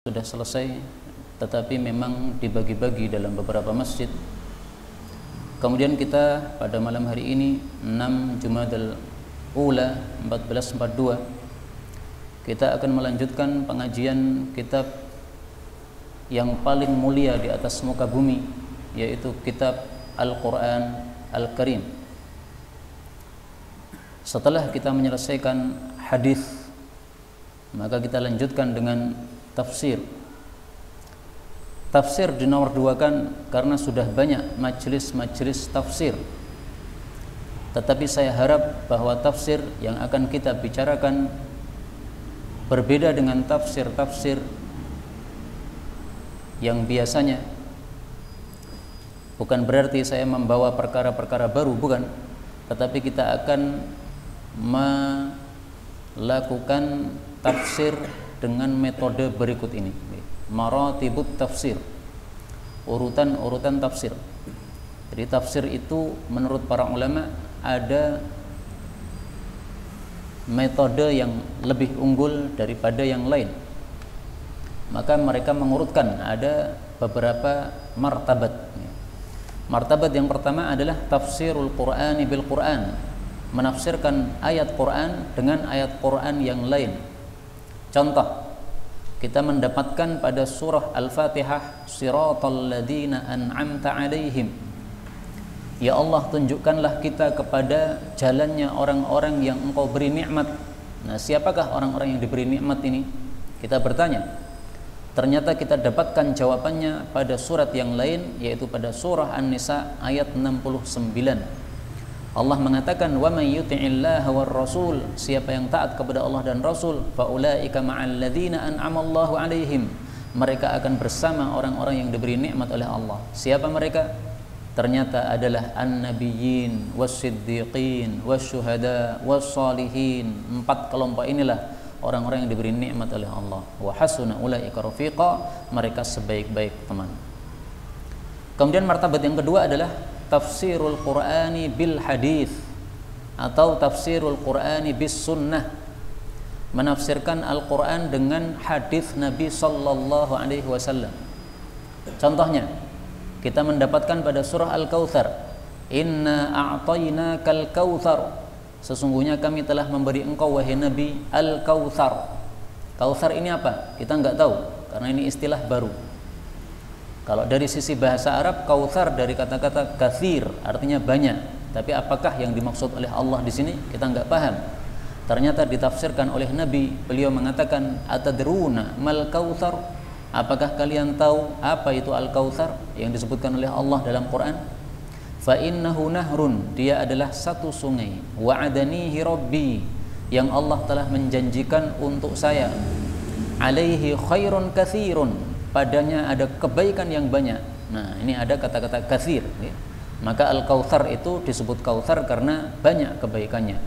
sudah selesai, tetapi memang dibagi-bagi dalam beberapa masjid. Kemudian kita pada malam hari ini 6 Jumadal Ula 1442 kita akan melanjutkan pengajian kitab yang paling mulia di atas muka bumi, yaitu kitab Al-Quran Al-Karim. Setelah kita menyelesaikan hadis, maka kita lanjutkan dengan tafsir. Tafsir dinomor duakan karena sudah banyak majelis-majelis tafsir. Tetapi saya harap bahwa tafsir yang akan kita bicarakan berbeda dengan tafsir-tafsir yang biasanya. Bukan berarti saya membawa perkara-perkara baru, bukan. Tetapi kita akan melakukan tafsir dengan metode berikut ini, maratibut tafsir, urutan-urutan tafsir. Jadi tafsir itu menurut para ulama ada metode yang lebih unggul daripada yang lain. Maka mereka mengurutkan ada beberapa martabat. Martabat yang pertama adalah tafsirul Qur'ani bil Qur'an, menafsirkan ayat Qur'an dengan ayat Qur'an yang lain. Contoh, kita mendapatkan pada surah Al-Fatihah, siratal ladzina an'amta alaihim. Ya Allah, tunjukkanlah kita kepada jalannya orang-orang yang Engkau beri nikmat. Nah, siapakah orang-orang yang diberi nikmat ini? Kita bertanya. Ternyata kita dapatkan jawabannya pada surat yang lain, yaitu pada surah An-Nisa ayat 69. Allah mengatakan, wa may yuti'illaha war rasul, siapa yang taat kepada Allah dan Rasul, fa ulaika ma'al ladzina an'amallahu alaihim, mereka akan bersama orang-orang yang diberi nikmat oleh Allah. Siapa mereka? Ternyata adalah an-nabiyyin was-siddiqin wasyuhada was-salihin. 4 kelompok inilah orang-orang yang diberi nikmat oleh Allah. Wa hasuna ulaika rafiqa, mereka sebaik-baik teman. Kemudian martabat yang kedua adalah tafsirul Qur'ani bil hadis atau tafsirul Qur'ani bis sunnah, menafsirkan Al-Quran dengan hadis Nabi sallallahu alaihi wasallam. Contohnya, kita mendapatkan pada surah Al-Kautsar, inna a'tainakal kautsar, sesungguhnya kami telah memberi engkau wahai Nabi Al-Kautsar. Kautsar ini apa? Kita enggak tahu karena ini istilah baru. Kalau dari sisi bahasa Arab, kautsar dari kata-kata katsir, artinya banyak. Tapi apakah yang dimaksud oleh Allah di sini? Kita enggak paham. Ternyata ditafsirkan oleh Nabi, beliau mengatakan, atadruna mal kautsar? Apakah kalian tahu apa itu al-kautsar yang disebutkan oleh Allah dalam Quran? Fa innahu nahrun, dia adalah satu sungai. Wa'adanihi rabbi, yang Allah telah menjanjikan untuk saya. Alaihi khairun katsirun, padanya ada kebaikan yang banyak. Nah, ini ada kata-kata katsir, ya. Maka al-kautsar itu disebut kautsar karena banyak kebaikannya.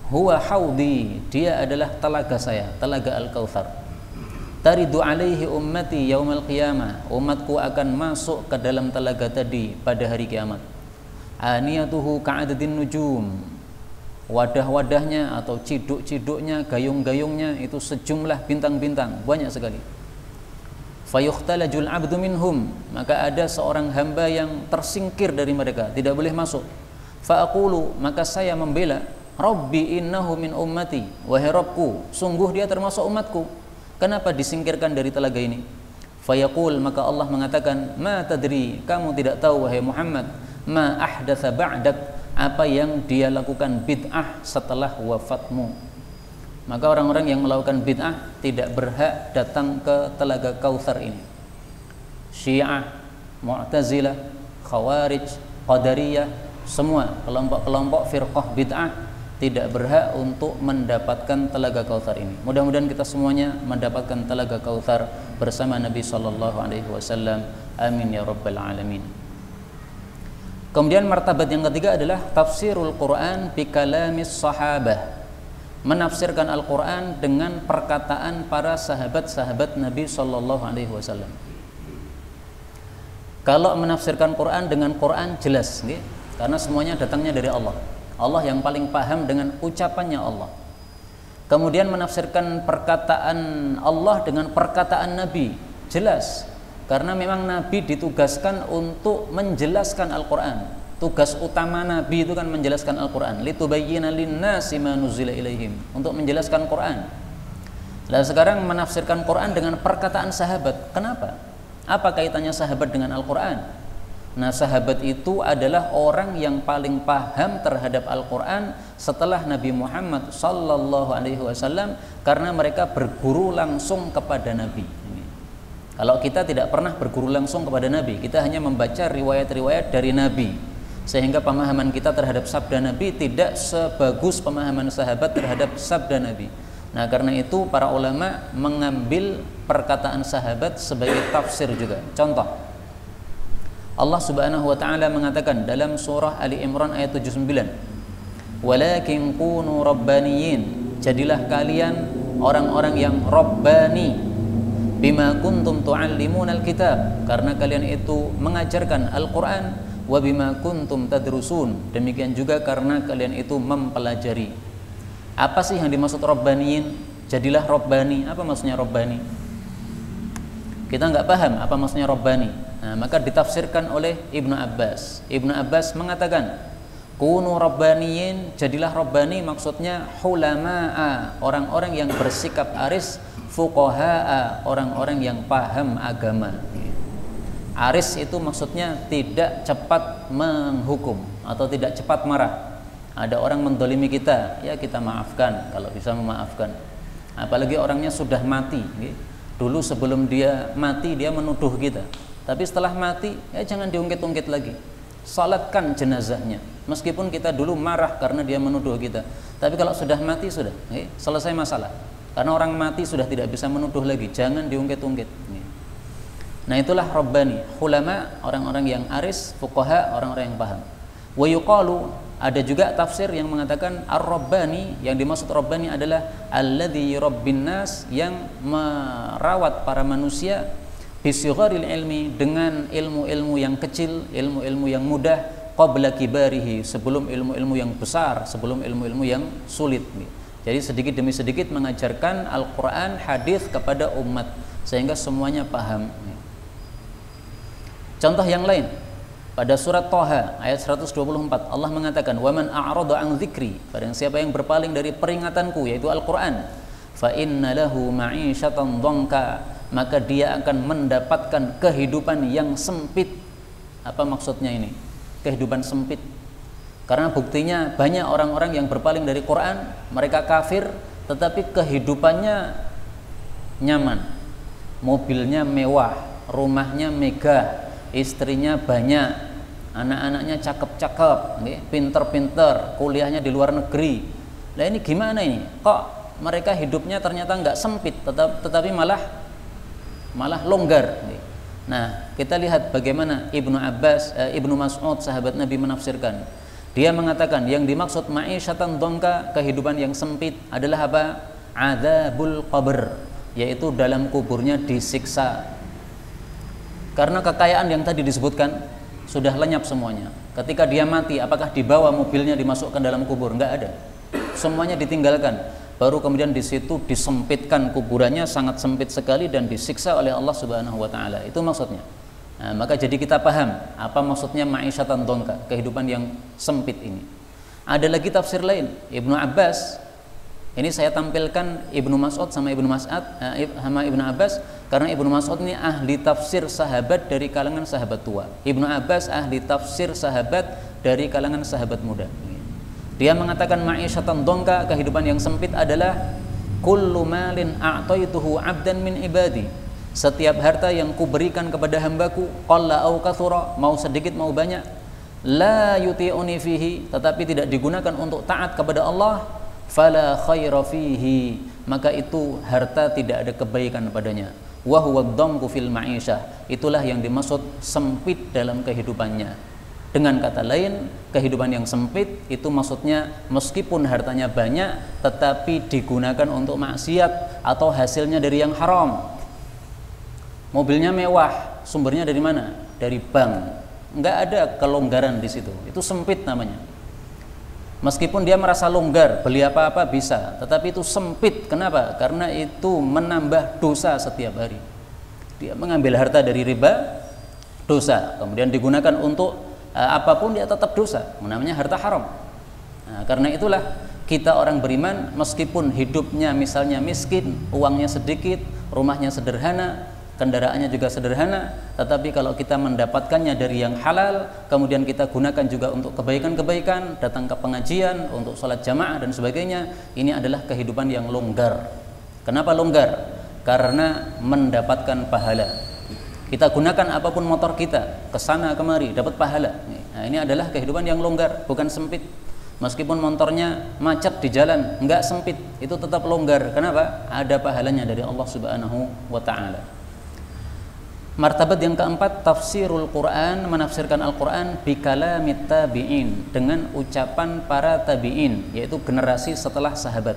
Huwa haudi, dia adalah telaga saya, telaga al-kautsar. Taridu alaihi ummati yaumal qiyamah, umatku akan masuk ke dalam telaga tadi pada hari kiamat. Aniyatuhu ka'adadin nujum, wadah-wadahnya atau ciduk-ciduknya, gayung-gayungnya itu sejumlah bintang-bintang, banyak sekali. Fayukhtalajul abdu minhum, maka ada seorang hamba yang tersingkir dari mereka, tidak boleh masuk. Fa'aqulu, maka saya membela, Rabbi innahu min ummati, wahai Rabbku, sungguh dia termasuk umatku. Kenapa disingkirkan dari telaga ini? Fayaqul, maka Allah mengatakan, ma tadri, kamu tidak tahu wahai Muhammad, ma ahdatsa ba'dak, apa yang dia lakukan bid'ah setelah wafatmu. Maka orang-orang yang melakukan bid'ah tidak berhak datang ke telaga Kautsar ini. Syiah, Mu'tazilah, Khawarij, Qadariyah, semua kelompok-kelompok firqah bid'ah tidak berhak untuk mendapatkan telaga Kautsar ini. Mudah-mudahan kita semuanya mendapatkan telaga Kautsar bersama Nabi sallallahu alaihi wasallam. Amin ya rabbal alamin. Kemudian martabat yang ketiga adalah tafsirul Quran bi kalamis sahabah, menafsirkan Al-Quran dengan perkataan para sahabat-sahabat Nabi sallallahu alaihi wasallam. Kalau menafsirkan Quran dengan Quran jelas, karena semuanya datangnya dari Allah. Allah yang paling paham dengan ucapannya Allah. Kemudian menafsirkan perkataan Allah dengan perkataan Nabi, jelas. Karena memang Nabi ditugaskan untuk menjelaskan Al-Quran. Tugas utama Nabi itu kan menjelaskan Al-Quran. Litubayyina linnasi ma nuzila ilaihim, untuk menjelaskan Quran. Lalu sekarang menafsirkan Quran dengan perkataan sahabat. Kenapa? Apa kaitannya sahabat dengan Al-Quran? Nah, sahabat itu adalah orang yang paling paham terhadap Al-Quran setelah Nabi Muhammad Sallallahu Alaihi Wasallam, karena mereka berguru langsung kepada Nabi. Kalau kita tidak pernah berguru langsung kepada Nabi, kita hanya membaca riwayat-riwayat dari Nabi, sehingga pemahaman kita terhadap sabda Nabi tidak sebagus pemahaman sahabat terhadap sabda Nabi. Nah, karena itu para ulama mengambil perkataan sahabat sebagai tafsir juga. Contoh, Allah Subhanahu wa taala mengatakan dalam surah Ali Imran ayat 79, "Walakin kunu rabbaniyin", jadilah kalian orang-orang yang rabbani, bima kuntum tuallimunal kitab, karena kalian itu mengajarkan Al-Qur'an, wa bima kuntum tadrusun, demikian juga karena kalian itu mempelajari. Apa sih yang dimaksud rabbaniyin? Jadilah rabbani. Apa maksudnya rabbani? Kita nggak paham apa maksudnya rabbani. Nah, maka ditafsirkan oleh Ibnu Abbas. Ibnu Abbas mengatakan, kunu rabbaniyin, jadilah rabbani, maksudnya hulama'a, orang-orang yang bersikap aris, fuqaha'a, orang-orang yang paham agama. Aris itu maksudnya tidak cepat menghukum atau tidak cepat marah. Ada orang mendolimi kita, ya kita maafkan kalau bisa memaafkan. Apalagi orangnya sudah mati. Dulu sebelum dia mati dia menuduh kita, tapi setelah mati, ya jangan diungkit-ungkit lagi. Salatkan jenazahnya. Meskipun kita dulu marah karena dia menuduh kita, tapi kalau sudah mati sudah, selesai masalah. Karena orang mati sudah tidak bisa menuduh lagi. Jangan diungkit-ungkit. Nah, itulah rabbani. Ulama, orang-orang yang aris, fuqaha, orang-orang yang paham. Wa yuqalu, ada juga tafsir yang mengatakan ar-rabbani, yang dimaksud rabbani adalah alladzi yurabbin nas, yang merawat para manusia bisigharil ilmi, dengan ilmu-ilmu yang kecil, ilmu-ilmu yang mudah, qabla kibarihi, sebelum ilmu-ilmu yang besar, sebelum ilmu-ilmu yang sulit. Jadi sedikit demi sedikit mengajarkan Al-Quran, hadis kepada umat, sehingga semuanya paham. Contoh yang lain, pada surat Thaha ayat 124 Allah mengatakan, waman a'rada an dzikri, barang siapa yang berpaling dari peringatanku, yaitu Al-Quran, fa inna lahu ma'isyatan dhanka, maka dia akan mendapatkan kehidupan yang sempit. Apa maksudnya ini? Kehidupan sempit. Karena buktinya banyak orang-orang yang berpaling dari Quran, mereka kafir, tetapi kehidupannya nyaman, mobilnya mewah, rumahnya megah, istrinya banyak, anak-anaknya cakep-cakep, pinter-pinter, kuliahnya di luar negeri. Nah, ini gimana ini? Kok mereka hidupnya ternyata nggak sempit, tetapi malah longgar. Nah, kita lihat bagaimana Ibnu Mas'ud, sahabat Nabi, menafsirkan. Dia mengatakan yang dimaksud ma'isyatan dhanka, kehidupan yang sempit, adalah apa? Adzabul qabr, yaitu dalam kuburnya disiksa. Karena kekayaan yang tadi disebutkan sudah lenyap semuanya. Ketika dia mati, apakah dibawa mobilnya dimasukkan dalam kubur? Enggak ada. Semuanya ditinggalkan. Baru kemudian di situ disempitkan kuburannya, sangat sempit sekali, dan disiksa oleh Allah Subhanahu wa taala. Itu maksudnya. Nah, maka jadi kita paham apa maksudnya ma'isyatan dhanka, kehidupan yang sempit ini. Ada lagi tafsir lain, Ibnu Abbas. Ini saya tampilkan Ibnu Mas'ud sama Ibnu Abbas, karena Ibnu Mas'ud ini ahli tafsir sahabat dari kalangan sahabat tua. Ibnu Abbas ahli tafsir sahabat dari kalangan sahabat muda. Dia mengatakan ma'isyatan dhanka, kehidupan yang sempit adalah kullu malin a'taituhu 'abdan min ibadi, setiap harta yang kuberikan kepada hambaku, qalla au kathura, mau sedikit mau banyak, la yuti'uni fihi, tetapi tidak digunakan untuk taat kepada Allah, fala khaira fihi, maka itu harta tidak ada kebaikan padanya. Wa huwa dhanku fil ma'isyah, itulah yang dimaksud sempit dalam kehidupannya. Dengan kata lain, kehidupan yang sempit itu maksudnya meskipun hartanya banyak, tetapi digunakan untuk maksiat atau hasilnya dari yang haram. Mobilnya mewah, sumbernya dari mana? Dari bank. Enggak ada kelonggaran di situ. Itu sempit namanya. Meskipun dia merasa longgar, beli apa-apa bisa, tetapi itu sempit. Kenapa? Karena itu menambah dosa setiap hari. Dia mengambil harta dari riba, dosa. Kemudian digunakan untuk apapun, dia tetap dosa. Namanya harta haram. Nah, karena itulah kita orang beriman, meskipun hidupnya misalnya miskin, uangnya sedikit, rumahnya sederhana, kendaraannya juga sederhana, tetapi kalau kita mendapatkannya dari yang halal, kemudian kita gunakan juga untuk kebaikan-kebaikan, datang ke pengajian, untuk sholat jamaah dan sebagainya, ini adalah kehidupan yang longgar. Kenapa longgar? Karena mendapatkan pahala. Kita gunakan apapun motor kita, ke sana kemari, dapat pahala. Nah, ini adalah kehidupan yang longgar, bukan sempit. Meskipun motornya macet di jalan, enggak sempit, itu tetap longgar. Kenapa? Ada pahalanya dari Allah Subhanahu wa ta'ala. Martabat yang keempat, tafsirul Quran, menafsirkan Al-Quran bikalamit tabi'in, dengan ucapan para tabi'in, yaitu generasi setelah sahabat.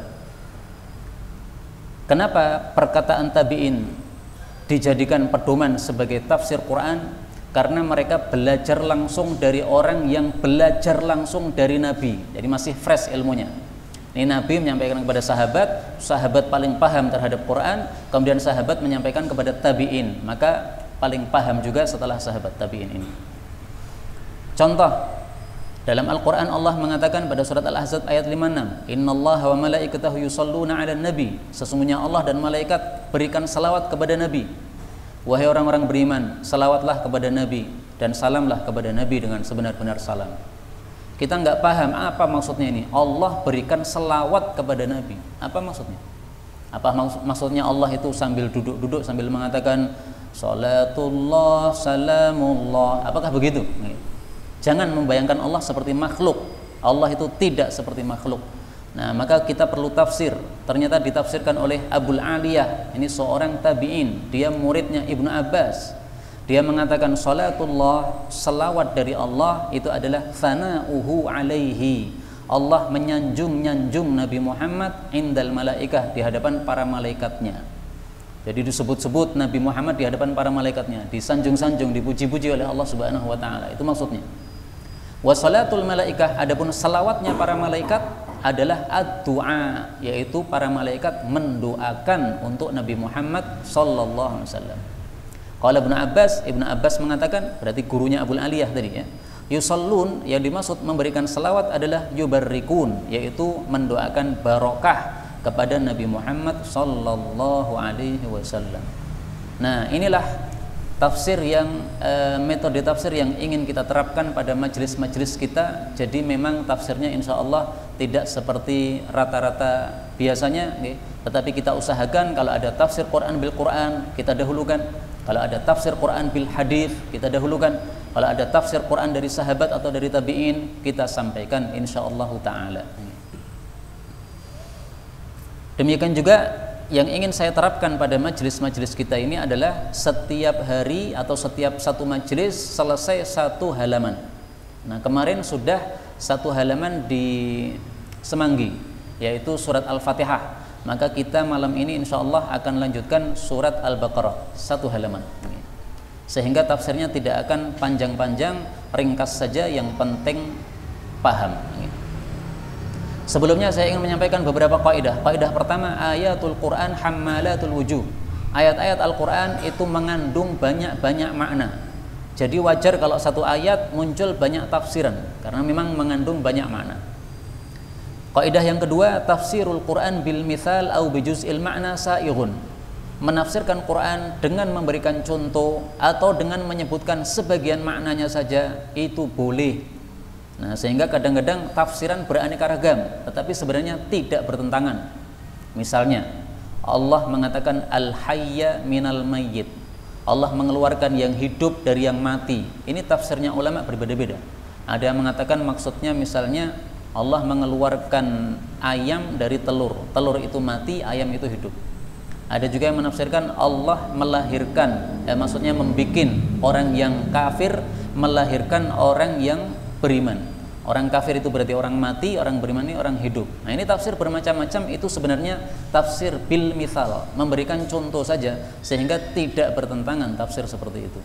Kenapa perkataan tabi'in dijadikan pedoman sebagai tafsir Quran? Karena mereka belajar langsung dari orang yang belajar langsung dari Nabi, jadi masih fresh ilmunya. Ini Nabi menyampaikan kepada sahabat, sahabat paling paham terhadap Quran, kemudian sahabat menyampaikan kepada tabi'in, maka paling paham juga setelah sahabat tabi'in ini. Contoh, dalam Al-Quran Allah mengatakan pada surat Al-Ahzab ayat 56, Innallaha wa malaikatahu yusalluna 'alan nabi, sesungguhnya Allah dan malaikat berikan salawat kepada Nabi. Wahai orang-orang beriman, salawatlah kepada Nabi dan salamlah kepada Nabi dengan sebenar-benar salam. Kita nggak paham apa maksudnya ini. Allah berikan salawat kepada Nabi. Apa maksudnya? Apa maksudnya Allah itu sambil duduk-duduk sambil mengatakan salatullah, salamullah? Apakah begitu? Jangan membayangkan Allah seperti makhluk. Allah itu tidak seperti makhluk. Nah, maka kita perlu tafsir. Ternyata ditafsirkan oleh Abul Aliyah, ini seorang tabi'in, dia muridnya Ibnu Abbas. Dia mengatakan salatullah, salawat dari Allah itu adalah thana'uhu alaihi. Allah menyanjung Nabi Muhammad indal malaikah, di hadapan para malaikatnya. Jadi disebut-sebut Nabi Muhammad di hadapan para malaikatnya, disanjung-sanjung, dipuji-puji oleh Allah Subhanahu wa taala. Itu maksudnya. Wa salatul malaikah, adapun salawatnya para malaikat adalah ad-du'a, yaitu para malaikat mendoakan untuk Nabi Muhammad sallallahu alaihi wasallam. Qala Ibnu Abbas mengatakan, berarti gurunya Abul Aliyah tadi ya. Yusallun, yang dimaksud memberikan salawat adalah yubarrikun, yaitu mendoakan barokah kepada Nabi Muhammad sallallahu alaihi wasallam. Nah, inilah tafsir yang metode tafsir yang ingin kita terapkan pada majelis-majelis kita. Jadi memang tafsirnya insya Allah tidak seperti rata-rata biasanya, tetapi kita usahakan kalau ada tafsir Quran bil Quran kita dahulukan, kalau ada tafsir Quran bil hadis kita dahulukan, kalau ada tafsir Quran dari sahabat atau dari tabi'in kita sampaikan insya Allah taala. Demikian juga yang ingin saya terapkan pada majelis-majelis kita ini adalah setiap hari atau setiap satu majelis selesai satu halaman. Nah, kemarin sudah satu halaman di Semanggi, yaitu surat Al-Fatihah. Maka kita malam ini insya Allah akan lanjutkan surat Al-Baqarah, satu halaman. Sehingga tafsirnya tidak akan panjang-panjang, ringkas saja, yang penting paham. Sebelumnya saya ingin menyampaikan beberapa kaidah. Kaidah pertama, ayatul Quran hammalatul wujuh. Ayat-ayat Al-Quran itu mengandung banyak-banyak makna. Jadi wajar kalau satu ayat muncul banyak tafsiran, karena memang mengandung banyak makna. Kaidah yang kedua, tafsirul Quran bil mithal au bi juz'il ma'na sa'ighun. Menafsirkan Quran dengan memberikan contoh atau dengan menyebutkan sebagian maknanya saja itu boleh. Nah, sehingga kadang-kadang tafsiran beraneka ragam, tetapi sebenarnya tidak bertentangan. Misalnya, Allah mengatakan al-hayya minal mayyit. Allah mengeluarkan yang hidup dari yang mati. Ini tafsirnya ulama berbeda-beda. Ada yang mengatakan maksudnya misalnya Allah mengeluarkan ayam dari telur. Telur itu mati, ayam itu hidup. Ada juga yang menafsirkan Allah melahirkan, maksudnya membikin orang yang kafir melahirkan orang yang beriman. Orang kafir itu berarti orang mati, orang beriman ini orang hidup. Nah, ini tafsir bermacam-macam, itu sebenarnya tafsir bil mithal, memberikan contoh saja, sehingga tidak bertentangan tafsir seperti itu.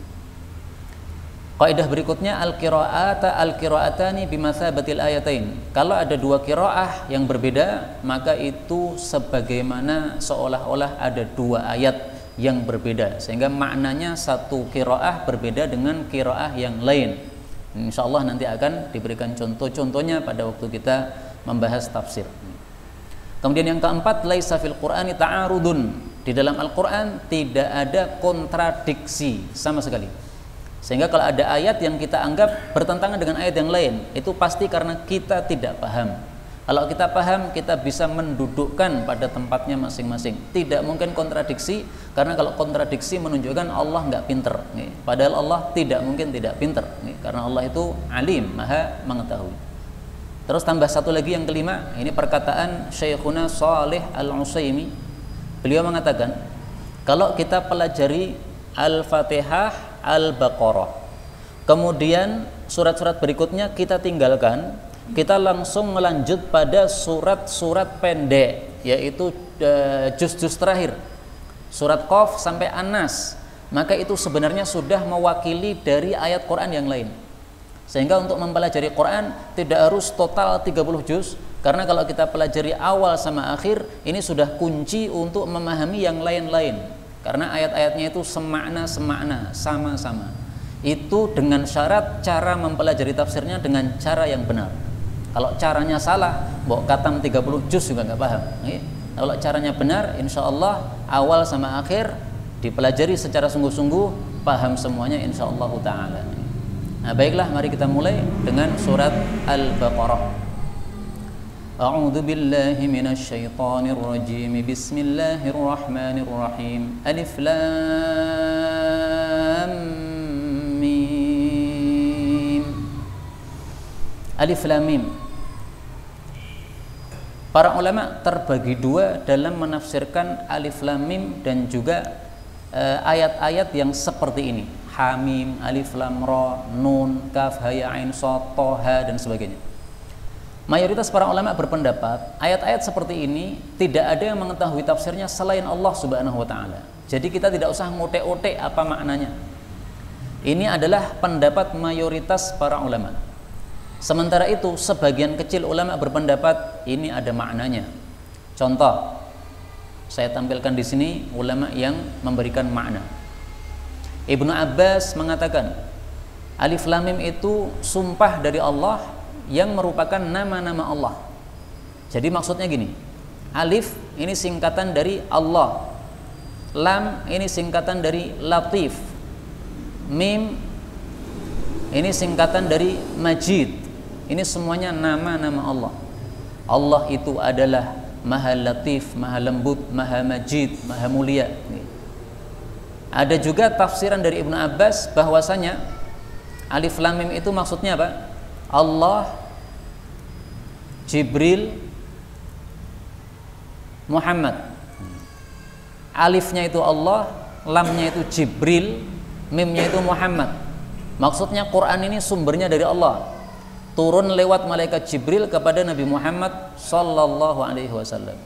Kaidah berikutnya al-qira'atani bimatsabatil ayatain. Kalau ada dua qiraah yang berbeda, maka itu sebagaimana seolah-olah ada dua ayat yang berbeda, sehingga maknanya satu qiraah berbeda dengan qiraah yang lain. Insyaallah nanti akan diberikan contoh-contohnya pada waktu kita membahas tafsir. Kemudian yang keempat, laisa fil Qur'ani ta'arudun. Di dalam Al-Qur'an tidak ada kontradiksi sama sekali. Sehingga kalau ada ayat yang kita anggap bertentangan dengan ayat yang lain, itu pasti karena kita tidak paham. Kalau kita paham, kita bisa mendudukkan pada tempatnya masing-masing. Tidak mungkin kontradiksi, karena kalau kontradiksi menunjukkan Allah nggak pinter. Padahal Allah tidak mungkin tidak pinter, karena Allah itu alim, maha mengetahui. Terus tambah satu lagi yang kelima, ini perkataan Syekhuna Shalih Al-Utsaimin. Beliau mengatakan, kalau kita pelajari Al-Fatihah, Al-Baqarah, kemudian surat-surat berikutnya kita tinggalkan, kita langsung melanjut pada surat-surat pendek, yaitu juz-juz terakhir, surat Qaf sampai An-Nas, maka itu sebenarnya sudah mewakili dari ayat Quran yang lain. Sehingga untuk mempelajari Quran tidak harus total 30 juz, karena kalau kita pelajari awal sama akhir, ini sudah kunci untuk memahami yang lain-lain. Karena ayat-ayatnya itu semakna, sama-sama. Itu dengan syarat cara mempelajari tafsirnya dengan cara yang benar. Kalau caranya salah, bawa katam 30 juz juga nggak paham. Kalau caranya benar, insya Allah awal sama akhir dipelajari secara sungguh-sungguh, paham semuanya insya Allah ta'ala. Nah, baiklah, mari kita mulai dengan surat Al-Baqarah. A'udzu billahi minasy syaithanir rajim. Bismillahirrahmanirrahim. Alif lam mim. Alif lam mim. Para ulama terbagi dua dalam menafsirkan alif lam mim dan juga ayat-ayat yang seperti ini. Hamim, alif lam ra, nun, kaf, ha ya ain shad, tha dan sebagainya. Mayoritas para ulama berpendapat ayat-ayat seperti ini tidak ada yang mengetahui tafsirnya selain Allah Subhanahu wa taala. Jadi kita tidak usah ngotek-otek apa maknanya. Ini adalah pendapat mayoritas para ulama. Sementara itu sebagian kecil ulama berpendapat ini ada maknanya. Contoh, saya tampilkan di sini ulama yang memberikan makna. Ibnu Abbas mengatakan alif lam mim itu sumpah dari Allah yang merupakan nama-nama Allah. Jadi maksudnya gini, alif ini singkatan dari Allah, lam ini singkatan dari Latif, mim ini singkatan dari Majid. Ini semuanya nama-nama Allah. Allah itu adalah Maha Latif, Maha Lembut, Maha Majid, Maha Mulia. Ada juga tafsiran dari Ibnu Abbas bahwasanya alif lam mim itu maksudnya apa? Allah, Jibril, Muhammad. Alifnya itu Allah, lamnya itu Jibril, mimnya itu Muhammad. Maksudnya Quran ini sumbernya dari Allah, turun lewat malaikat Jibril kepada Nabi Muhammad sallallahu alaihi wasallam.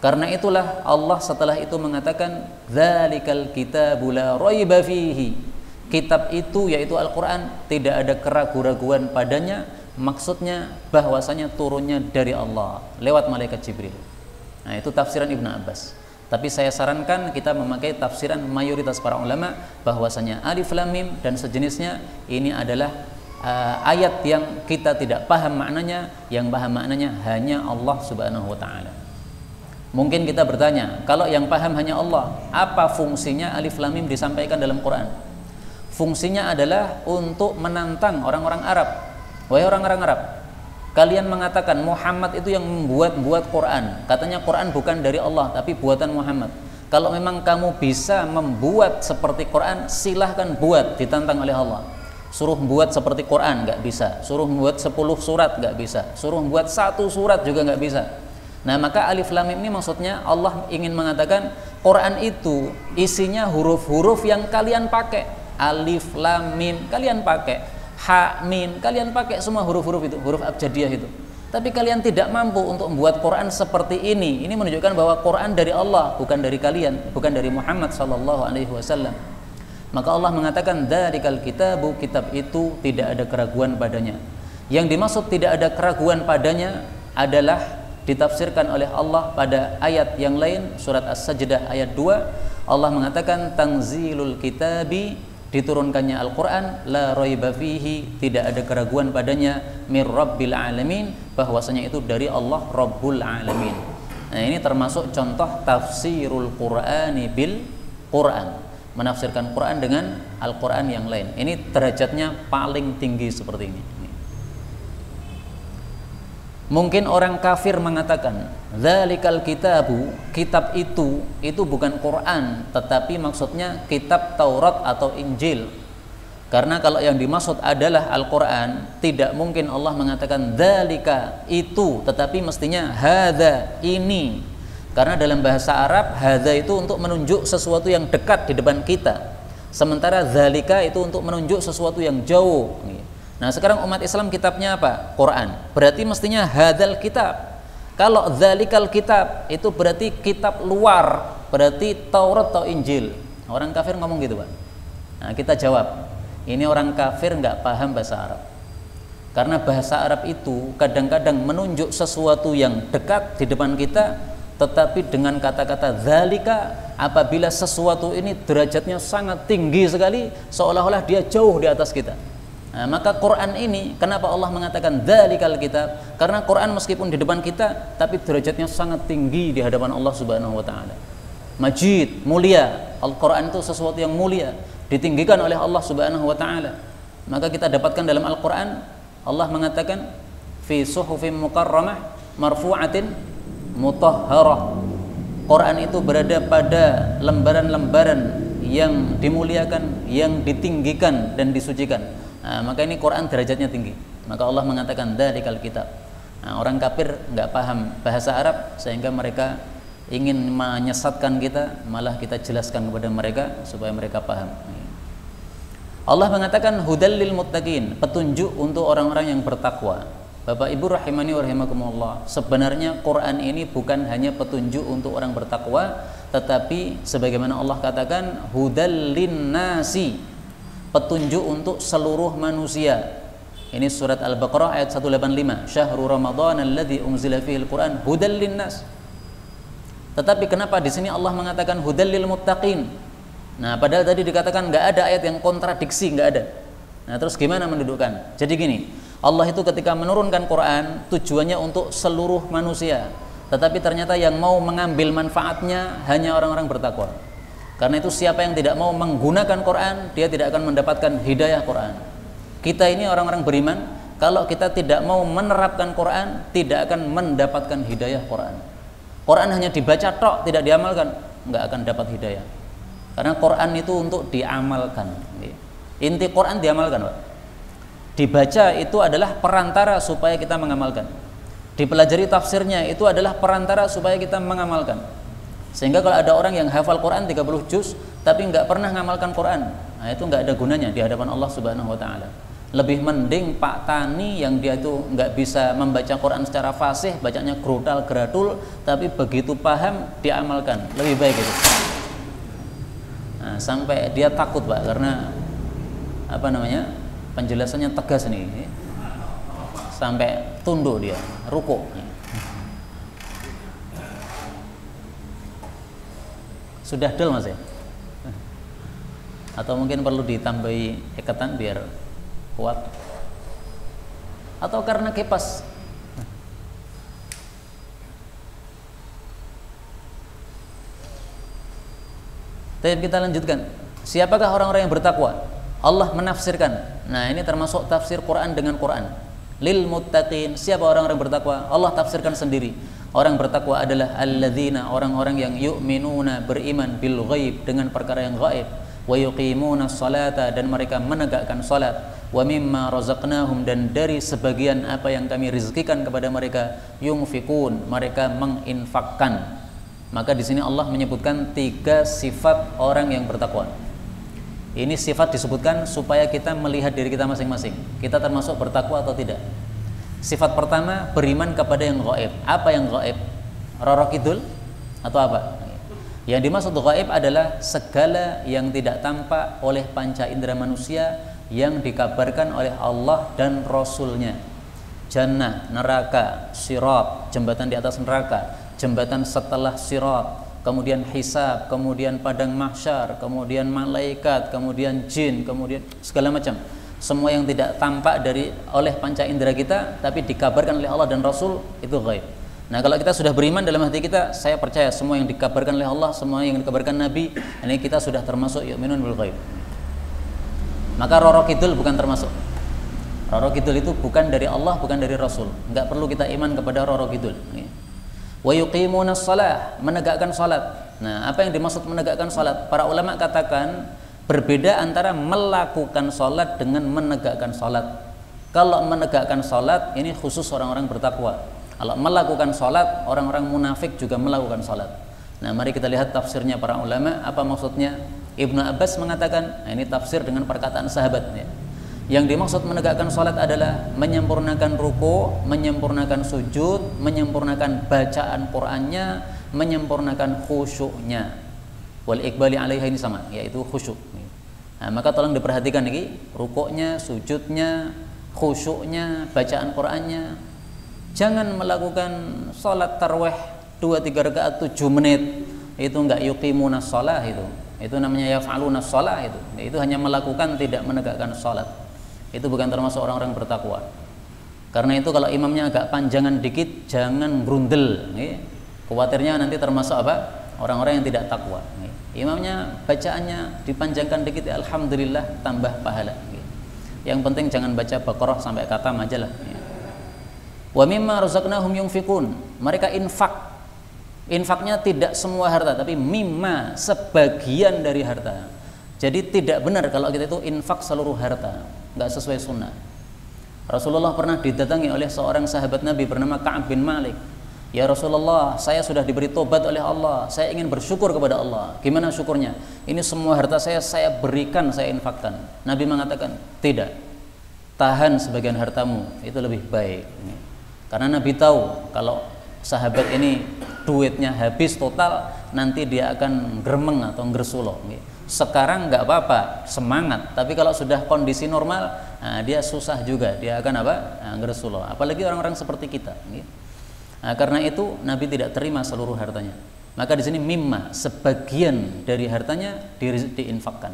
Karena itulah Allah setelah itu mengatakan dzalikal kitabu la raiba fihi. Kitab itu yaitu Al-Quran tidak ada keraguan-raguan padanya. Maksudnya bahwasanya turunnya dari Allah lewat malaikat Jibril. Nah, itu tafsiran Ibnu Abbas. Tapi saya sarankan kita memakai tafsiran mayoritas para ulama bahwasanya alif lam mim dan sejenisnya ini adalah ayat yang kita tidak paham maknanya, yang paham maknanya hanya Allah Subhanahu wa taala. Mungkin kita bertanya, kalau yang paham hanya Allah, apa fungsinya alif lam mim disampaikan dalam Quran? Fungsinya adalah untuk menantang orang-orang Arab. Wahai orang-orang Arab, kalian mengatakan Muhammad itu yang membuat Quran. Katanya Quran bukan dari Allah, tapi buatan Muhammad. Kalau memang kamu bisa membuat seperti Quran, silahkan buat, ditantang oleh Allah. Suruh buat seperti Quran, nggak bisa. Suruh buat 10 surat, nggak bisa. Suruh buat 1 surat juga nggak bisa. Nah, maka alif lam mim ini maksudnya Allah ingin mengatakan Quran itu isinya huruf-huruf yang kalian pakai. Alif lam mim kalian pakai, ha mim kalian pakai, semua huruf-huruf itu, huruf abjadiyah itu. Tapi kalian tidak mampu untuk membuat Quran seperti ini. Ini menunjukkan bahwa Quran dari Allah, bukan dari kalian, bukan dari Muhammad sallallahu alaihi wasallam. Maka Allah mengatakan dzalikal kitabu, kitab itu tidak ada keraguan padanya. Yang dimaksud tidak ada keraguan padanya adalah ditafsirkan oleh Allah pada ayat yang lain, surat As-Sajdah ayat 2. Allah mengatakan tanzilul kitabi, diturunkannya Al-Quran, la raiba fihi, tidak ada keraguan padanya, mir rabbil alamin, bahwasanya itu dari Allah Rabbul Alamin. Nah, ini termasuk contoh tafsirul Qur'ani bil Qur'an, menafsirkan Quran dengan Al-Quran yang lain. Ini derajatnya paling tinggi seperti ini. Mungkin orang kafir mengatakan dzalikal kitabu, kitab itu bukan Quran, tetapi maksudnya kitab Taurat atau Injil. Karena kalau yang dimaksud adalah Al-Quran, tidak mungkin Allah mengatakan dzalika itu, tetapi mestinya hadza ini. Karena dalam bahasa Arab hadza itu untuk menunjuk sesuatu yang dekat di depan kita, sementara dzalika itu untuk menunjuk sesuatu yang jauh. Nah, sekarang umat Islam kitabnya apa? Quran. Berarti mestinya hadzal kitab. Kalau dzalikal kitab itu berarti kitab luar, berarti Taurat atau Injil. Orang kafir ngomong gitu, Pak. Nah, kita jawab, ini orang kafir nggak paham bahasa Arab. Karena bahasa Arab itu kadang-kadang menunjuk sesuatu yang dekat di depan kita, tetapi dengan kata-kata dzalika, apabila sesuatu ini derajatnya sangat tinggi sekali, seolah-olah dia jauh di atas kita. Nah, maka Quran ini, kenapa Allah mengatakan dzalikal kitab? Karena Quran meskipun di depan kita, tapi derajatnya sangat tinggi di hadapan Allah Subhanahu wa taala. Majid, mulia. Al-Quran itu sesuatu yang mulia, ditinggikan oleh Allah Subhanahu wa taala. Maka kita dapatkan dalam Al-Quran, Allah mengatakan fi suhufim mukarramah marfu'atin mutahharah. Quran itu berada pada lembaran-lembaran yang dimuliakan, yang ditinggikan dan disucikan. Nah, maka ini Quran derajatnya tinggi. Maka Allah mengatakan dzalikal kitab. Nah, orang kafir nggak paham bahasa Arab sehingga mereka ingin menyesatkan kita, malah kita jelaskan kepada mereka supaya mereka paham. Allah mengatakan hudal lil muttaqin, petunjuk untuk orang-orang yang bertakwa. Bapak Ibu rahimani wa rahimakumullah, sebenarnya Quran ini bukan hanya petunjuk untuk orang bertakwa, tetapi sebagaimana Allah katakan hudal linnasi, petunjuk untuk seluruh manusia. Ini surat Al-Baqarah ayat 185, syahrul ramadhan alladzi unzila fihil Quran hudal linnas. Tetapi kenapa di sini Allah mengatakan hudal lil muttaqin? Nah, padahal tadi dikatakan nggak ada ayat yang kontradiksi, nggak ada. Nah, terus gimana mendudukkan? Jadi gini, Allah itu ketika menurunkan Quran tujuannya untuk seluruh manusia, tetapi ternyata yang mau mengambil manfaatnya hanya orang-orang bertakwa. Karena itu siapa yang tidak mau menggunakan Quran, dia tidak akan mendapatkan hidayah Quran. Kita ini orang-orang beriman, kalau kita tidak mau menerapkan Quran, tidak akan mendapatkan hidayah Quran. Quran hanya dibaca tok, tidak diamalkan, nggak akan dapat hidayah. Karena Quran itu untuk diamalkan. Inti Quran diamalkan, Pak. Dibaca itu adalah perantara supaya kita mengamalkan. Dipelajari tafsirnya itu adalah perantara supaya kita mengamalkan. Sehingga kalau ada orang yang hafal Quran 30 juz tapi nggak pernah ngamalkan Quran, nah itu nggak ada gunanya di hadapan Allah Subhanahu wa taala. Lebih mending Pak Tani yang dia itu nggak bisa membaca Quran secara fasih, bacanya grutal gradul, tapi begitu paham diamalkan, lebih baik itu. Nah, sampai dia takut, Pak, karena apa namanya, penjelasannya tegas nih, sampai tunduk dia, rukuk. Sudah del Mas ya? Atau mungkin perlu ditambahi ikatan biar kuat? Atau karena kipas? Tapi kita lanjutkan. Siapakah orang-orang yang bertakwa? Allah menafsirkan. Nah, ini termasuk tafsir Quran dengan Quran. Lil muttaqin, siapa orang-orang bertakwa? Allah tafsirkan sendiri. Orang bertakwa adalah alladzina, orang-orang yang yu'minuna, beriman bil ghaib, dengan perkara yang gaib, wa yuqimuna sholata, dan mereka menegakkan salat, wa mimma razaqnahum, dan dari sebagian apa yang kami rizkikan kepada mereka, yunfikun, mereka menginfakkan. Maka di sini Allah menyebutkan 3 sifat orang yang bertakwa. Ini sifat disebutkan supaya kita melihat diri kita masing-masing. Kita termasuk bertakwa atau tidak? Sifat pertama, beriman kepada yang gaib. Apa yang gaib? Roro kidul atau apa? Yang dimaksud gaib adalah segala yang tidak tampak oleh panca indera manusia yang dikabarkan oleh Allah dan Rasulnya. Jannah, neraka, sirat, jembatan di atas neraka, jembatan setelah sirat, kemudian hisab, kemudian padang mahsyar, kemudian malaikat, kemudian jin, kemudian segala macam. Semua yang tidak tampak oleh panca indera kita tapi dikabarkan oleh Allah dan Rasul, itu gaib. Nah, kalau kita sudah beriman dalam hati kita, saya percaya semua yang dikabarkan oleh Allah, semua yang dikabarkan Nabi, ini kita sudah termasuk yu'minun bil ghaib. Maka Roro Kidul bukan termasuk. Roro Kidul itu bukan dari Allah, bukan dari Rasul. Enggak perlu kita iman kepada Roro Kidul. Wa yuqimunas shalah, menegakkan salat. Nah, apa yang dimaksud menegakkan salat? Para ulama katakan berbeda antara melakukan salat dengan menegakkan salat. Kalau menegakkan salat ini khusus orang-orang bertakwa. Kalau melakukan salat, orang-orang munafik juga melakukan salat. Nah, mari kita lihat tafsirnya para ulama. Apa maksudnya? Ibnu Abbas mengatakan, nah ini tafsir dengan perkataan sahabat ya. Yang dimaksud menegakkan salat adalah menyempurnakan ruku, menyempurnakan sujud, menyempurnakan bacaan Qur'annya, menyempurnakan khusyuknya. Wal iqbali 'alaiha ini sama, yaitu khusyuk. Nah, maka tolong diperhatikan ini, rukuknya, sujudnya, khusyuknya, bacaan Qur'annya. Jangan melakukan sholat tarawih 2-3 rakaat 7 menit. Itu enggak yuqimunas shalah itu. Itu namanya yaf'alunas shalah itu. Itu hanya melakukan, tidak menegakkan sholat. Itu bukan termasuk orang-orang bertakwa. Karena itu kalau imamnya agak panjangan dikit, jangan grundel. Khawatirnya nanti termasuk apa? Orang-orang yang tidak takwa. Imamnya bacaannya dipanjangkan dikit, alhamdulillah tambah pahala. Yang penting jangan baca Baqarah sampai khatam aja lah. Wa mimma razaqnahum yunfikun. Mereka infak. Infaknya tidak semua harta, tapi mimma, sebagian dari harta. Jadi tidak benar kalau kita itu infak seluruh harta, enggak sesuai sunnah. Rasulullah pernah didatangi oleh seorang sahabat Nabi bernama Ka'ab bin Malik. Ya Rasulullah, saya sudah diberi tobat oleh Allah, saya ingin bersyukur kepada Allah. Gimana syukurnya? Ini semua harta saya berikan, saya infakkan. Nabi mengatakan, tidak. Tahan sebagian hartamu, itu lebih baik. Karena Nabi tahu kalau sahabat ini duitnya habis total, nanti dia akan gremeng atau nggersulo. Sekarang nggak apa-apa, semangat. Tapi kalau sudah kondisi normal, nah, dia susah juga, dia akan apa? Nah, nggersulo. Apalagi orang-orang seperti kita. Nah, karena itu Nabi tidak terima seluruh hartanya. Maka di sini mimma, sebagian dari hartanya diinfakkan.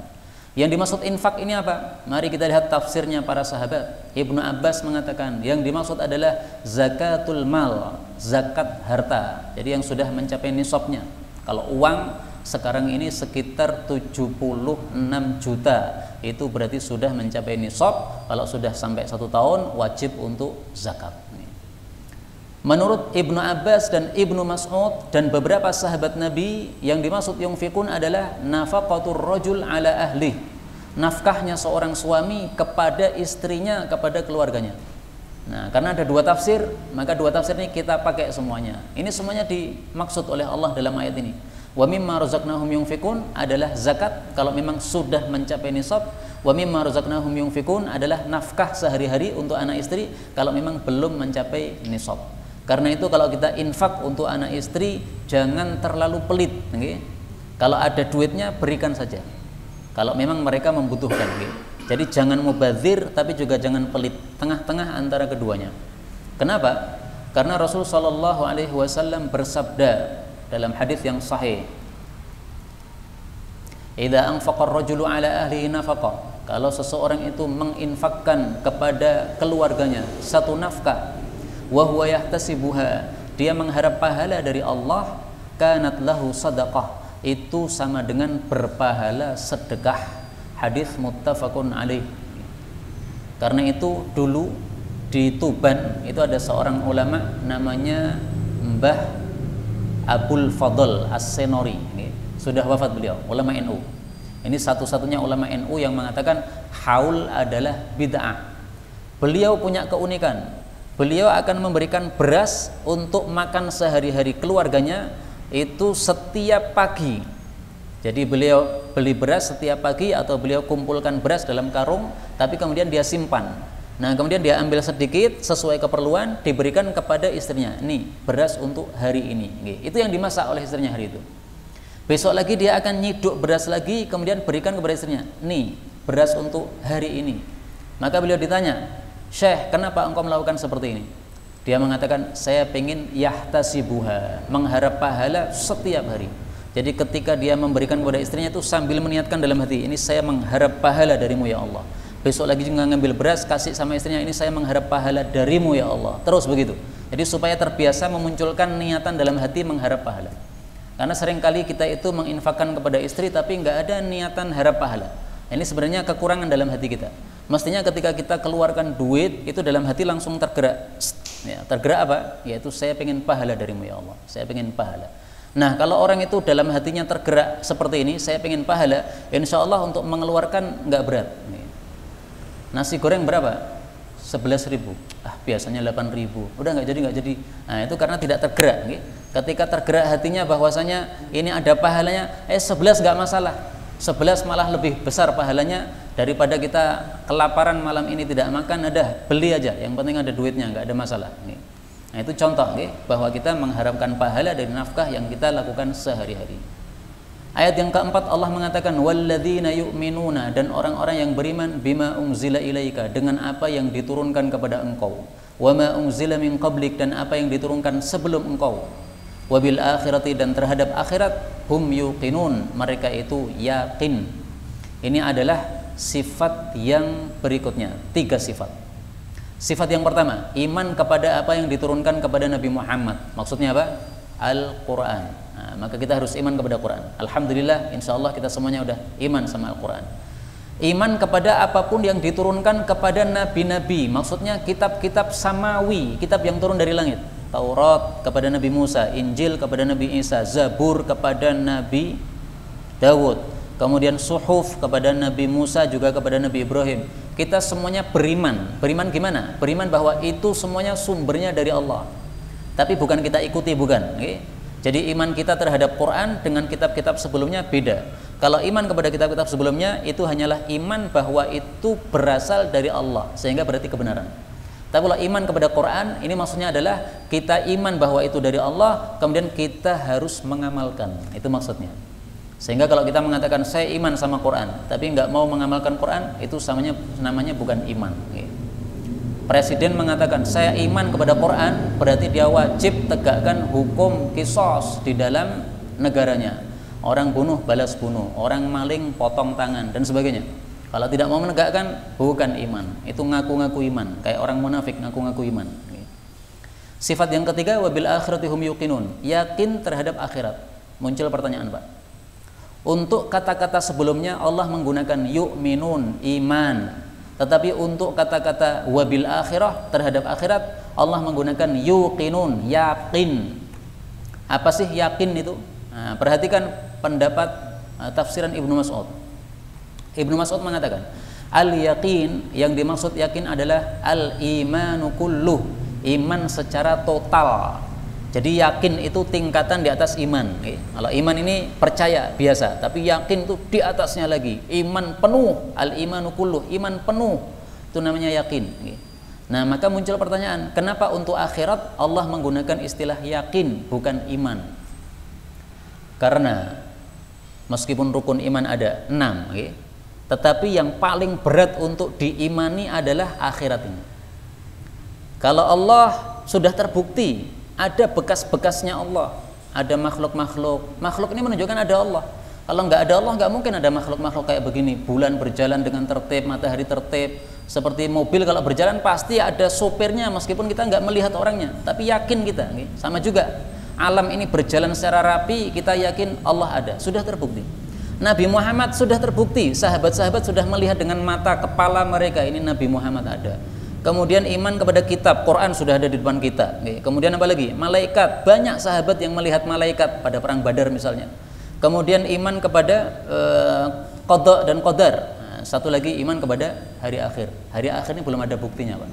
Yang dimaksud infak ini apa? Mari kita lihat tafsirnya para sahabat. Ibnu Abbas mengatakan yang dimaksud adalah zakatul mal, zakat harta. Jadi yang sudah mencapai nisabnya. Kalau uang sekarang ini sekitar 76 juta, itu berarti sudah mencapai nisab. Kalau sudah sampai 1 tahun wajib untuk zakat. Menurut Ibnu Abbas dan Ibnu Mas'ud dan beberapa sahabat Nabi, yang dimaksud yunfikun adalah nafaqatur rajul ala ahli, nafkahnya seorang suami kepada istrinya, kepada keluarganya. Nah, karena ada dua tafsir, maka dua tafsir ini kita pakai semuanya. Ini semuanya dimaksud oleh Allah dalam ayat ini. Wa mimma razaqnahum yunfikun adalah zakat kalau memang sudah mencapai nisab. Wa mimma razaqnahum yunfikun adalah nafkah sehari-hari untuk anak istri kalau memang belum mencapai nisab. Karena itu kalau kita infak untuk anak istri jangan terlalu pelit, okay? Kalau ada duitnya berikan saja. Kalau memang mereka membutuhkan, okay? Jadi jangan mubazir tapi juga jangan pelit, tengah-tengah antara keduanya. Kenapa? Karena Rasul sallallahu alaihi wasallam bersabda dalam hadis yang sahih, "Idza anfaqa ar-rajulu ala ahlihi nafaqah." Kalau seseorang itu menginfakkan kepada keluarganya satu nafkah, wa huwa yahtasibuha, dia mengharap pahala dari Allah, kanat lahu sadaqah, itu sama dengan berpahala sedekah. Hadis muttafaqun alaih. Karena itu dulu di Tuban itu ada seorang ulama namanya Mbah Abul Fadl As-Senori, sudah wafat beliau, ulama NU. Ini satu-satunya ulama NU yang mengatakan haul adalah bid'ah. Beliau punya keunikan, beliau akan memberikan beras untuk makan sehari-hari keluarganya itu setiap pagi. Jadi beliau beli beras setiap pagi atau beliau kumpulkan beras dalam karung, tapi kemudian dia simpan. Nah, kemudian dia ambil sedikit sesuai keperluan, diberikan kepada istrinya. Nih, beras untuk hari ini. Itu yang dimasak oleh istrinya hari itu. Besok lagi dia akan nyiduk beras lagi, kemudian berikan kepada istrinya, nih beras untuk hari ini. Maka beliau ditanya, Syekh, kenapa engkau melakukan seperti ini? Dia mengatakan, saya pengen yahtasibuha, mengharap pahala setiap hari. Jadi ketika dia memberikan kepada istrinya itu sambil meniatkan dalam hati, ini saya mengharap pahala darimu ya Allah. Besok lagi juga ngambil beras, kasih sama istrinya, ini saya mengharap pahala darimu ya Allah. Terus begitu. Jadi supaya terbiasa memunculkan niatan dalam hati mengharap pahala. Karena seringkali kita itu menginfakkan kepada istri tapi nggak ada niatan harap pahala. Ini sebenarnya kekurangan dalam hati kita. Mestinya ketika kita keluarkan duit itu dalam hati langsung tergerak. Ya, tergerak apa? Yaitu saya pengen pahala darimu ya Allah. Saya pengen pahala. Nah, kalau orang itu dalam hatinya tergerak seperti ini, saya pengen pahala, insya Allah untuk mengeluarkan nggak berat. Nasi goreng berapa? 11.000. Biasanya 8.000. Udah nggak jadi. Nah, itu karena tidak tergerak. Ketika tergerak hatinya bahwasanya ini ada pahalanya, 11 nggak masalah. 11 malah lebih besar pahalanya daripada kita kelaparan malam ini tidak makan, beli aja. Yang penting ada duitnya, nggak ada masalah. Nah, itu contoh bahwa kita mengharapkan pahala dari nafkah yang kita lakukan sehari-hari. Ayat yang keempat Allah mengatakan walladzina yu'minuna, dan orang-orang yang beriman bima unzila ilaika, dengan apa yang diturunkan kepada engkau, wama unzila min qablik, dan apa yang diturunkan sebelum engkau, wabil akhirati, dan terhadap akhirat, hum yuqinun, mereka itu yakin. Ini adalah sifat yang berikutnya, 3 sifat. Sifat yang pertama, iman kepada apa yang diturunkan kepada Nabi Muhammad. Maksudnya apa? Al-Quran. Nah, maka kita harus iman kepada Quran. Alhamdulillah, insya Allah kita semuanya udah iman sama Al-Quran. Iman kepada apapun yang diturunkan kepada nabi-nabi, maksudnya kitab-kitab samawi, kitab yang turun dari langit. Taurat kepada Nabi Musa, Injil kepada Nabi Isa, Zabur kepada Nabi Dawud, kemudian Suhuf kepada Nabi Musa, juga kepada Nabi Ibrahim. Kita semuanya beriman. Beriman gimana? Beriman bahwa itu semuanya sumbernya dari Allah, tapi bukan kita ikuti, bukan. Jadi iman kita terhadap Quran dengan kitab-kitab sebelumnya beda. Kalau iman kepada kitab-kitab sebelumnya itu hanyalah iman bahwa itu berasal dari Allah, sehingga berarti kebenaran. Tapi kalau iman kepada Quran, ini maksudnya adalah kita iman bahwa itu dari Allah, kemudian kita harus mengamalkan. Itu maksudnya. Sehingga kalau kita mengatakan saya iman sama Quran, tapi nggak mau mengamalkan Quran, itu namanya bukan iman. Presiden mengatakan saya iman kepada Quran, berarti dia wajib tegakkan hukum qisas di dalam negaranya. Orang bunuh balas bunuh, orang maling potong tangan dan sebagainya. Kalau tidak mau menegakkan, bukan iman. Itu ngaku-ngaku iman, kayak orang munafik ngaku-ngaku iman. Sifat yang ketiga, wabil akhirati hum yuqinun, yakin terhadap akhirat. Muncul pertanyaan, Pak. Untuk kata-kata sebelumnya Allah menggunakan yu'minun, iman. Tetapi untuk kata-kata wabil akhirah, terhadap akhirat, Allah menggunakan yuqinun, yakin. Apa sih yakin itu? Nah, perhatikan pendapat tafsiran Ibnu Mas'ud. Ibnu Mas'ud mengatakan, al-yaqin, yang dimaksud yakin adalah al-imanu kulluh, iman secara total. Jadi yakin itu tingkatan di atas iman. Kalau iman ini percaya biasa, tapi yakin itu di atasnya lagi. Iman penuh, al-imanu kulluh, iman penuh. Itu namanya yakin. Nah, maka muncul pertanyaan, kenapa untuk akhirat Allah menggunakan istilah yakin bukan iman? Karena meskipun rukun iman ada 6, tetapi yang paling berat untuk diimani adalah akhirat ini. Kalau Allah sudah terbukti ada bekas-bekasnya Allah, ada makhluk-makhluk. Makhluk ini menunjukkan ada Allah. Kalau nggak ada Allah, nggak mungkin ada makhluk-makhluk kayak begini. Bulan berjalan dengan tertib, matahari tertib. Seperti mobil kalau berjalan pasti ada sopirnya, meskipun kita nggak melihat orangnya, tapi yakin kita. Sama juga, alam ini berjalan secara rapi, kita yakin Allah ada. Sudah terbukti. Nabi Muhammad sudah terbukti. Sahabat-sahabat sudah melihat dengan mata kepala mereka, ini Nabi Muhammad ada. Kemudian iman kepada kitab, Quran sudah ada di depan kita. Kemudian apa lagi? Malaikat, banyak sahabat yang melihat malaikat pada perang Badar misalnya. Kemudian iman kepada qada dan qadar. Nah, satu lagi iman kepada hari akhir. Hari akhir ini belum ada buktinya, Pak.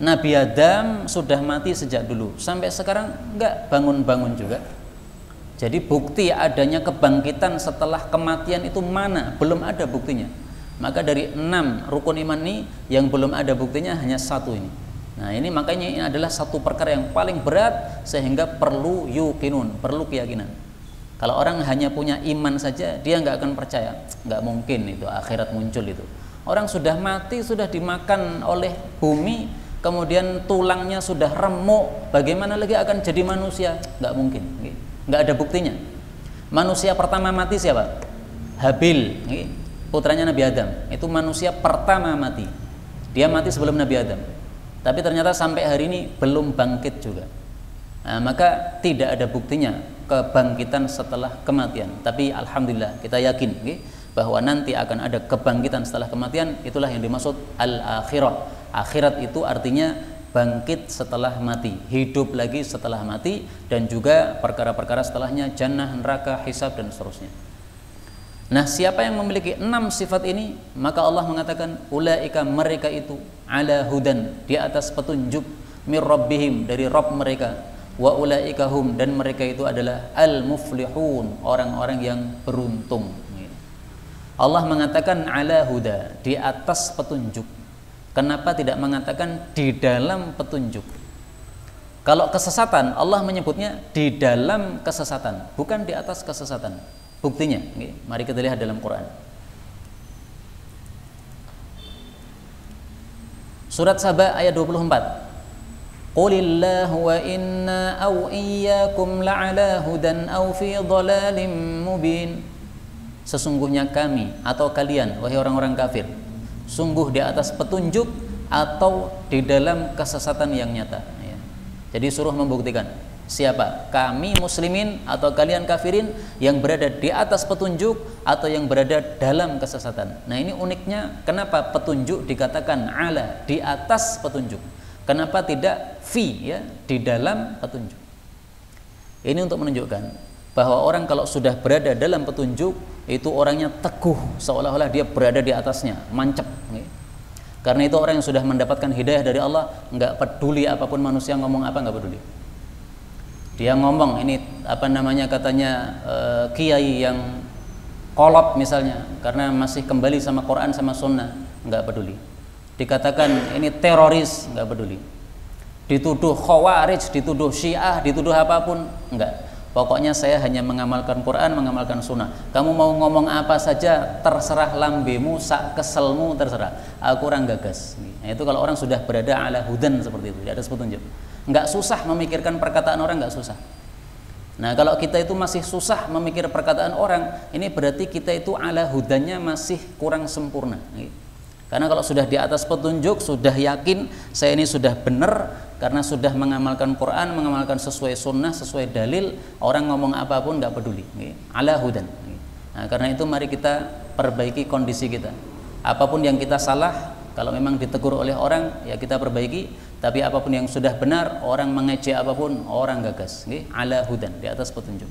Nabi Adam sudah mati sejak dulu, sampai sekarang enggak bangun-bangun juga. Jadi bukti adanya kebangkitan setelah kematian itu mana? Belum ada buktinya. Maka dari 6 rukun iman ini yang belum ada buktinya hanya 1 ini. Nah, ini makanya ini adalah satu perkara yang paling berat, sehingga perlu yuqinun, perlu keyakinan. Kalau orang hanya punya iman saja, dia nggak akan percaya, nggak mungkin itu akhirat muncul itu. Orang sudah mati, sudah dimakan oleh bumi, kemudian tulangnya sudah remuk, bagaimana lagi akan jadi manusia? Nggak mungkin, nggak ada buktinya. Manusia pertama mati siapa? Habil, putranya Nabi Adam. Itu manusia pertama mati. Dia mati sebelum Nabi Adam. Tapi ternyata sampai hari ini belum bangkit juga. Nah, maka tidak ada buktinya kebangkitan setelah kematian. Tapi alhamdulillah kita yakin bahwa nanti akan ada kebangkitan setelah kematian. Itulah yang dimaksud al-akhirah. Akhirat itu artinya bangkit setelah mati, hidup lagi setelah mati, dan juga perkara-perkara setelahnya, jannah, neraka, hisab, dan seterusnya. Nah, siapa yang memiliki 6 sifat ini, maka Allah mengatakan ulaika, mereka itu ala hudan, di atas petunjuk, mir rabbihim, dari Rabb mereka, wa ulaika hum, dan mereka itu adalah al muflihun, orang-orang yang beruntung. Allah mengatakan ala huda, di atas petunjuk. Kenapa tidak mengatakan di dalam petunjuk? Kalau kesesatan, Allah menyebutnya di dalam kesesatan, bukan di atas kesesatan. Buktinya, mari kita lihat dalam Quran. Surat Saba ayat 24. Qulillahu wa inna aw iyyakum la'ala hudan aw fi dhalalin mubin. Sesungguhnya kami atau kalian, wahai orang-orang kafir, sungguh di atas petunjuk atau di dalam kesesatan yang nyata. Jadi suruh membuktikan siapa? Kami muslimin atau kalian kafirin yang berada di atas petunjuk atau yang berada dalam kesesatan. Nah, ini uniknya, kenapa petunjuk dikatakan ala, di atas petunjuk? Kenapa tidak fi, ya, di dalam petunjuk? Ini untuk menunjukkan bahwa orang kalau sudah berada dalam petunjuk itu orangnya teguh, seolah-olah dia berada di atasnya, mancep. Karena itu orang yang sudah mendapatkan hidayah dari Allah nggak peduli apapun manusia ngomong apa, nggak peduli. Dia ngomong ini apa namanya, katanya kiai yang kolot misalnya, karena masih kembali sama Quran sama Sunnah, nggak peduli. Dikatakan ini teroris, nggak peduli. Dituduh khawarij, dituduh syiah, dituduh apapun, nggak. Pokoknya saya hanya mengamalkan Quran, mengamalkan Sunnah. Kamu mau ngomong apa saja, terserah lambemu, sak keselmu, terserah. Aku orang gagas. Nah, itu kalau orang sudah berada ala hudan seperti itu, di atas petunjuk. Nggak susah memikirkan perkataan orang, nggak susah. Nah, kalau kita itu masih susah memikir perkataan orang, ini berarti kita itu ala hudannya masih kurang sempurna. Karena kalau sudah di atas petunjuk, sudah yakin saya ini sudah benar, karena sudah mengamalkan Quran, mengamalkan sesuai sunnah, sesuai dalil, orang ngomong apapun nggak peduli. Ala hudan. Nah, karena itu mari kita perbaiki kondisi kita. Apapun yang kita salah, kalau memang ditegur oleh orang, ya kita perbaiki. Tapi apapun yang sudah benar, orang mengejek apapun, orang gagas. Ala hudan, di atas petunjuk.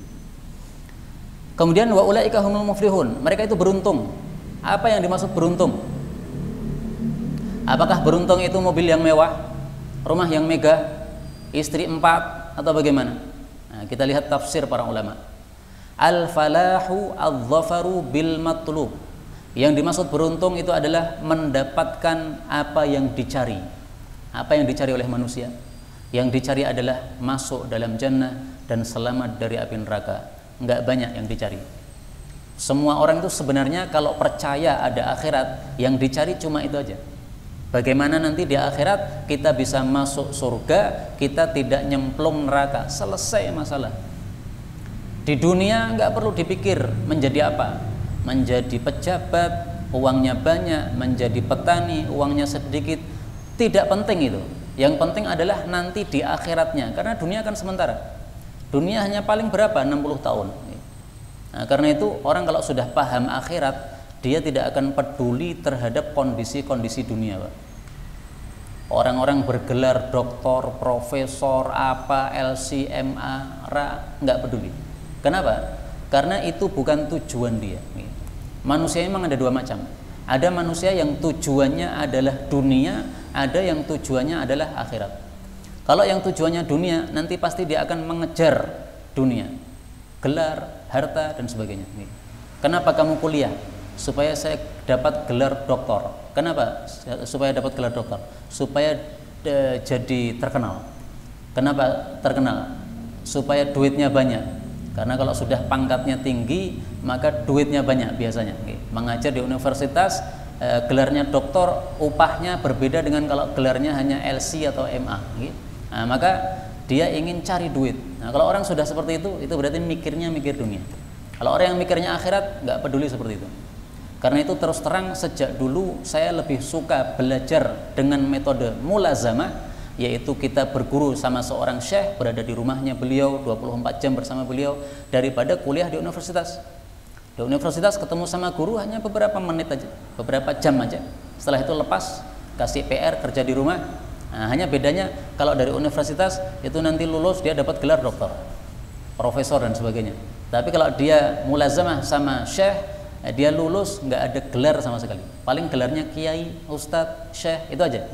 Kemudian wa ulaika humul muflihun, mereka itu beruntung. Apa yang dimaksud beruntung? Apakah beruntung itu mobil yang mewah, rumah yang megah, istri 4, atau bagaimana? Nah, kita lihat tafsir para ulama. Al-falahu adz-dzafaru bil matlub. Yang dimaksud beruntung itu adalah mendapatkan apa yang dicari. Apa yang dicari oleh manusia? Yang dicari adalah masuk dalam jannah dan selamat dari api neraka. Enggak banyak yang dicari. Semua orang itu sebenarnya kalau percaya ada akhirat, yang dicari cuma itu aja. Bagaimana nanti di akhirat kita bisa masuk surga, kita tidak nyemplung neraka, selesai masalah. Di dunia nggak perlu dipikir menjadi apa, menjadi pejabat, uangnya banyak, menjadi petani, uangnya sedikit, tidak penting itu. Yang penting adalah nanti di akhiratnya, karena dunia kan sementara. Dunia hanya paling berapa? 60 tahun. Nah, karena itu orang kalau sudah paham akhirat, dia tidak akan peduli terhadap kondisi-kondisi dunia, Pak. Orang-orang bergelar doktor, profesor, apa, LC, MA, nggak peduli. Kenapa? Karena itu bukan tujuan dia. Manusia memang ada dua macam. Ada manusia yang tujuannya adalah dunia, ada yang tujuannya adalah akhirat. Kalau yang tujuannya dunia, nanti pasti dia akan mengejar dunia, gelar, harta, dan sebagainya. Kenapa kamu kuliah? Supaya saya dapat gelar doktor. Kenapa? Supaya dapat gelar doktor. Supaya jadi terkenal. Kenapa terkenal? Supaya duitnya banyak. Karena kalau sudah pangkatnya tinggi, maka duitnya banyak biasanya. Mengajar di universitas, gelarnya doktor, upahnya berbeda dengan kalau gelarnya hanya LC atau MA. Nah, maka dia ingin cari duit. Nah, kalau orang sudah seperti itu berarti mikirnya mikir dunia. Kalau orang yang mikirnya akhirat, nggak peduli seperti itu. Karena itu terus terang sejak dulu saya lebih suka belajar dengan metode mulazamah, yaitu kita berguru sama seorang syekh, berada di rumahnya beliau 24 jam bersama beliau, daripada kuliah di universitas. Di universitas ketemu sama guru hanya beberapa menit aja, beberapa jam aja. Setelah itu lepas, kasih PR, kerja di rumah. Nah, hanya bedanya kalau dari universitas itu nanti lulus dia dapat gelar doktor, profesor dan sebagainya. Tapi kalau dia mulazamah sama syekh, dia lulus nggak ada gelar sama sekali. Paling gelarnya kiai, ustadz, syekh, itu aja.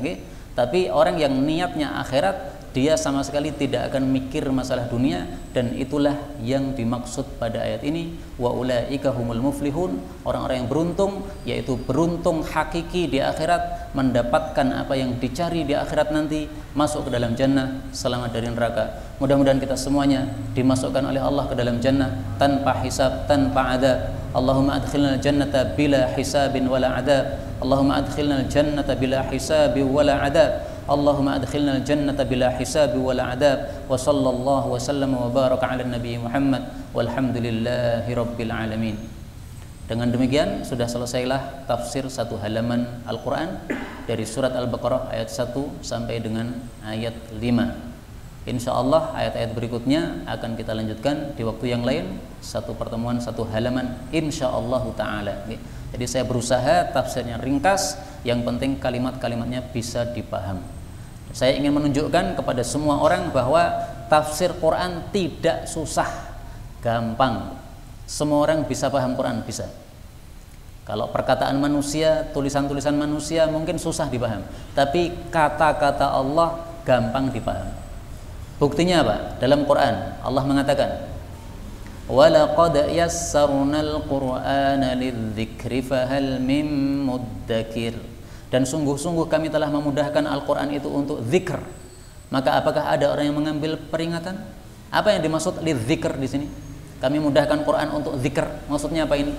Tapi orang yang niatnya akhirat, dia sama sekali tidak akan mikir masalah dunia, dan itulah yang dimaksud pada ayat ini, wa ulaika humul muflihun, orang-orang yang beruntung, yaitu beruntung hakiki di akhirat, mendapatkan apa yang dicari di akhirat nanti, masuk ke dalam jannah, selamat dari neraka. Mudah-mudahan kita semuanya dimasukkan oleh Allah ke dalam jannah tanpa hisab, tanpa adab. Allahumma adkhilna al-jannata bila hisabin wala adab. Allahumma adkhilna al-jannata bila hisabi wala adab. Allahumma adkhilna al-jannata bila hisabi wala adab. Wa sallallahu wa sallam wa baraka ala nabi Muhammad walhamdulillahi rabbil alamin. Dengan demikian sudah selesailah tafsir satu halaman Al-Quran dari surat Al-Baqarah ayat 1 sampai dengan ayat 5. Insya Allah ayat-ayat berikutnya akan kita lanjutkan di waktu yang lain, satu pertemuan satu halaman insya Allah ta'ala. Jadi saya berusaha tafsirnya ringkas, yang penting kalimat-kalimatnya bisa dipaham. Saya ingin menunjukkan kepada semua orang bahwa tafsir Quran tidak susah, gampang. Semua orang bisa paham Quran, bisa. Kalau perkataan manusia, tulisan-tulisan manusia mungkin susah dipaham, tapi kata-kata Allah gampang dipaham. Buktinya apa? Dalam Quran Allah mengatakan, وَلَقَدْ يَسَّرْنَا الْقُرْآنَ لِلذِّكْرِ فَهَلْ مِن مُدَّكِرٍ. Dan sungguh-sungguh kami telah memudahkan Al-Quran itu untuk zikr. Maka apakah ada orang yang mengambil peringatan? Apa yang dimaksud lidzikr di sini? Kami mudahkan Quran untuk zikr. Maksudnya apa ini?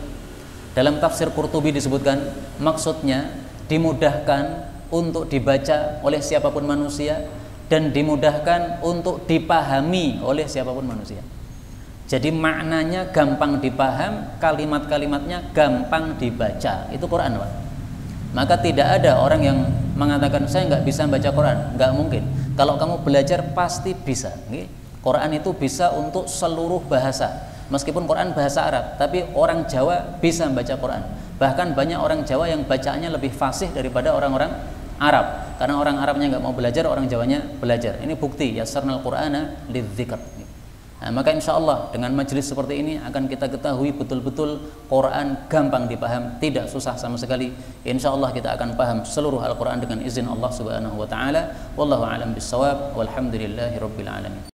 Dalam tafsir Qurtubi disebutkan, maksudnya dimudahkan untuk dibaca oleh siapapun manusia, dan dimudahkan untuk dipahami oleh siapapun manusia. Jadi maknanya gampang dipaham, kalimat-kalimatnya gampang dibaca. Itu Quran, Pak. Maka tidak ada orang yang mengatakan saya nggak bisa baca Quran. Nggak mungkin. Kalau kamu belajar pasti bisa. Quran itu bisa untuk seluruh bahasa. Meskipun Quran bahasa Arab, tapi orang Jawa bisa membaca Quran. Bahkan banyak orang Jawa yang bacaannya lebih fasih daripada orang-orang Arab, karena orang Arabnya nggak mau belajar, orang Jawanya belajar. Ini bukti yassarnal Qur'ana lidzikr. Nah, maka insya Allah dengan majelis seperti ini akan kita ketahui betul-betul Quran gampang dipaham, tidak susah sama sekali. Insya Allah kita akan paham seluruh Al-Quran dengan izin Allah Subhanahu Wa Taala. Wallahu a'lam bissawab. Walhamdulillahi rabbil alamin.